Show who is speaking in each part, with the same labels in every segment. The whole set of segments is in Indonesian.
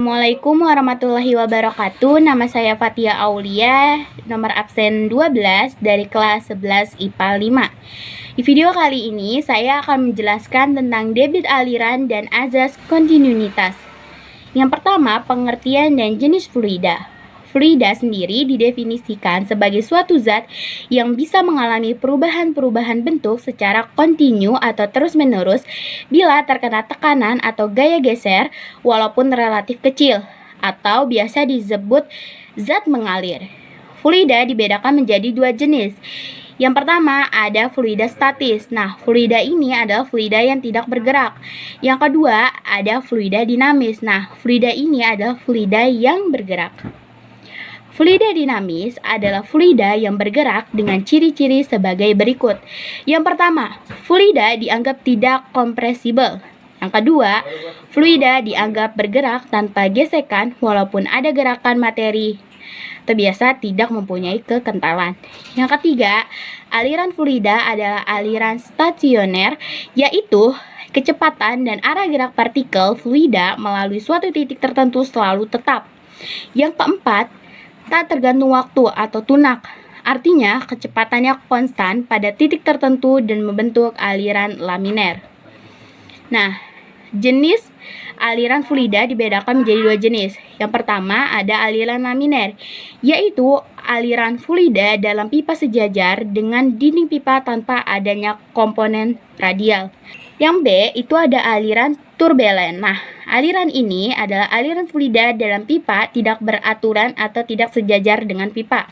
Speaker 1: Assalamualaikum warahmatullahi wabarakatuh. Nama saya Fatia Aulia, nomor absen 12 dari kelas 11 IPA 5. Di video kali ini saya akan menjelaskan tentang debit aliran dan azas kontinuitas. Yang pertama, pengertian dan jenis fluida. Fluida sendiri didefinisikan sebagai suatu zat yang bisa mengalami perubahan-perubahan bentuk secara kontinu atau terus-menerus bila terkena tekanan atau gaya geser walaupun relatif kecil, atau biasa disebut zat mengalir. Fluida dibedakan menjadi dua jenis. Yang pertama ada fluida statis. Nah, fluida ini adalah fluida yang tidak bergerak. Yang kedua ada fluida dinamis. Nah, fluida ini adalah fluida yang bergerak. Fluida dinamis adalah fluida yang bergerak dengan ciri-ciri sebagai berikut. Yang pertama, fluida dianggap tidak kompresibel. Yang kedua, fluida dianggap bergerak tanpa gesekan walaupun ada gerakan materi. Terbiasa tidak mempunyai kekentalan. Yang ketiga, aliran fluida adalah aliran stasioner, yaitu kecepatan dan arah gerak partikel fluida melalui suatu titik tertentu selalu tetap. Yang keempat, tak tergantung waktu atau tunak. Artinya, kecepatannya konstan pada titik tertentu dan membentuk aliran laminer. Nah, jenis aliran fluida dibedakan menjadi dua jenis. Yang pertama ada aliran laminer, yaitu aliran fluida dalam pipa sejajar dengan dinding pipa tanpa adanya komponen radial. Yang B itu ada aliran turbulent. Nah, aliran ini adalah aliran fluida dalam pipa tidak beraturan atau tidak sejajar dengan pipa.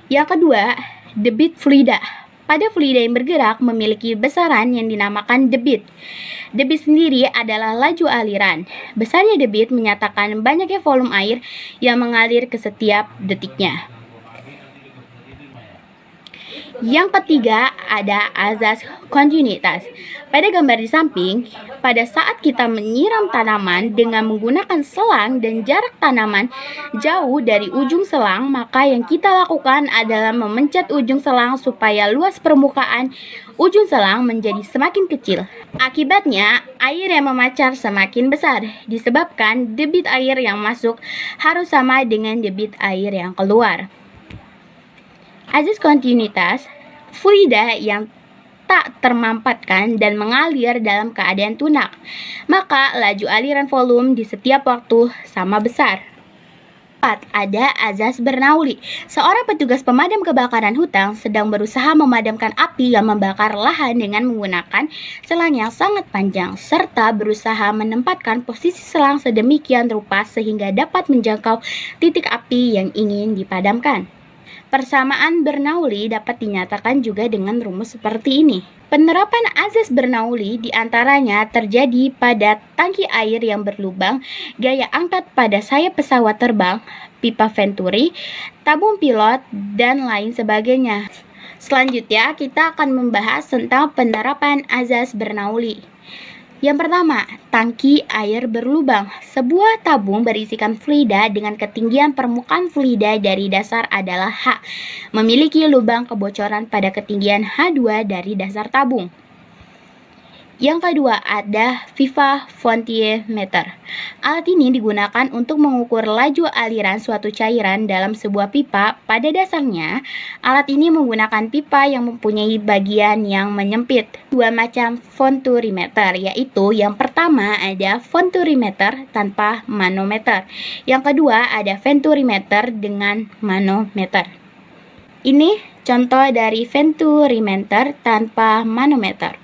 Speaker 1: Yang kedua, debit fluida. Pada fluida yang bergerak memiliki besaran yang dinamakan debit. Debit sendiri adalah laju aliran. Besarnya debit menyatakan banyaknya volume air yang mengalir ke setiap detiknya. Yang ketiga ada azas kontinuitas. Pada gambar di samping, pada saat kita menyiram tanaman dengan menggunakan selang dan jarak tanaman jauh dari ujung selang, maka yang kita lakukan adalah memencet ujung selang supaya luas permukaan ujung selang menjadi semakin kecil. Akibatnya, air yang memancar semakin besar, disebabkan debit air yang masuk harus sama dengan debit air yang keluar. Azas kontinuitas, fluida yang tak termampatkan dan mengalir dalam keadaan tunak, maka laju aliran volume di setiap waktu sama besar. 4. Ada azas Bernoulli. Seorang petugas pemadam kebakaran hutan sedang berusaha memadamkan api yang membakar lahan dengan menggunakan selang yang sangat panjang, serta berusaha menempatkan posisi selang sedemikian rupa sehingga dapat menjangkau titik api yang ingin dipadamkan. Persamaan Bernoulli dapat dinyatakan juga dengan rumus seperti ini. Penerapan azas Bernoulli diantaranya terjadi pada tangki air yang berlubang, gaya angkat pada sayap pesawat terbang, pipa venturi, tabung pilot, dan lain sebagainya. Selanjutnya, kita akan membahas tentang penerapan azas Bernoulli. Yang pertama, tangki air berlubang. Sebuah tabung berisikan fluida dengan ketinggian permukaan fluida dari dasar adalah H, memiliki lubang kebocoran pada ketinggian H2 dari dasar tabung. Yang kedua ada vivavontiemeter. Alat ini digunakan untuk mengukur laju aliran suatu cairan dalam sebuah pipa. Pada dasarnya, alat ini menggunakan pipa yang mempunyai bagian yang menyempit. Dua macam vonturimeter, yaitu yang pertama ada vonturimeter tanpa manometer. Yang kedua ada venturimeter dengan manometer. Ini contoh dari venturimeter tanpa manometer.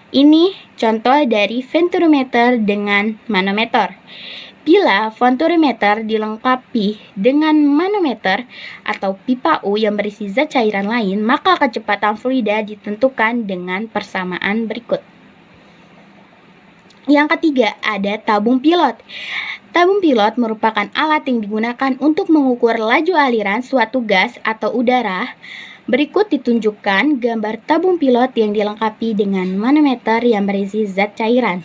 Speaker 1: Ini contoh dari venturimeter dengan manometer. Bila venturimeter dilengkapi dengan manometer atau pipa U yang berisi zat cairan lain, maka kecepatan fluida ditentukan dengan persamaan berikut. Yang ketiga ada tabung pilot. Tabung pilot merupakan alat yang digunakan untuk mengukur laju aliran suatu gas atau udara. Berikut ditunjukkan gambar tabung pilot yang dilengkapi dengan manometer yang berisi zat cairan.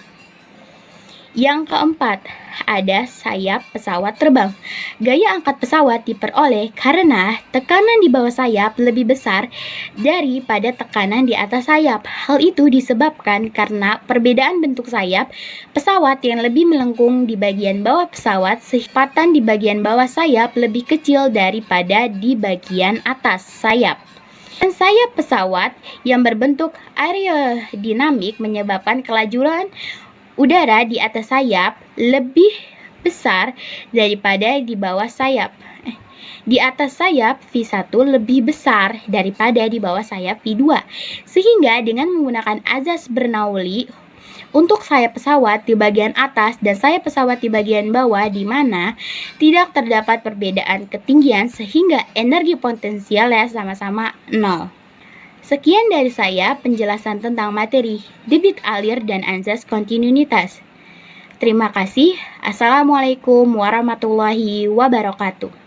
Speaker 1: Yang keempat, ada sayap pesawat terbang. Gaya angkat pesawat diperoleh karena tekanan di bawah sayap lebih besar daripada tekanan di atas sayap. Hal itu disebabkan karena perbedaan bentuk sayap pesawat yang lebih melengkung di bagian bawah pesawat, kecepatan di bagian bawah sayap lebih kecil daripada di bagian atas sayap. Dan sayap pesawat yang berbentuk aerodinamik menyebabkan kelajuan udara di atas sayap lebih besar daripada di bawah sayap. Di atas sayap V1 lebih besar daripada di bawah sayap V2. Sehingga dengan menggunakan azas Bernoulli untuk sayap pesawat di bagian atas dan sayap pesawat di bagian bawah di mana tidak terdapat perbedaan ketinggian sehingga energi potensialnya sama-sama 0. Sekian dari saya penjelasan tentang materi debit alir dan azas kontinuitas. Terima kasih. Assalamualaikum warahmatullahi wabarakatuh.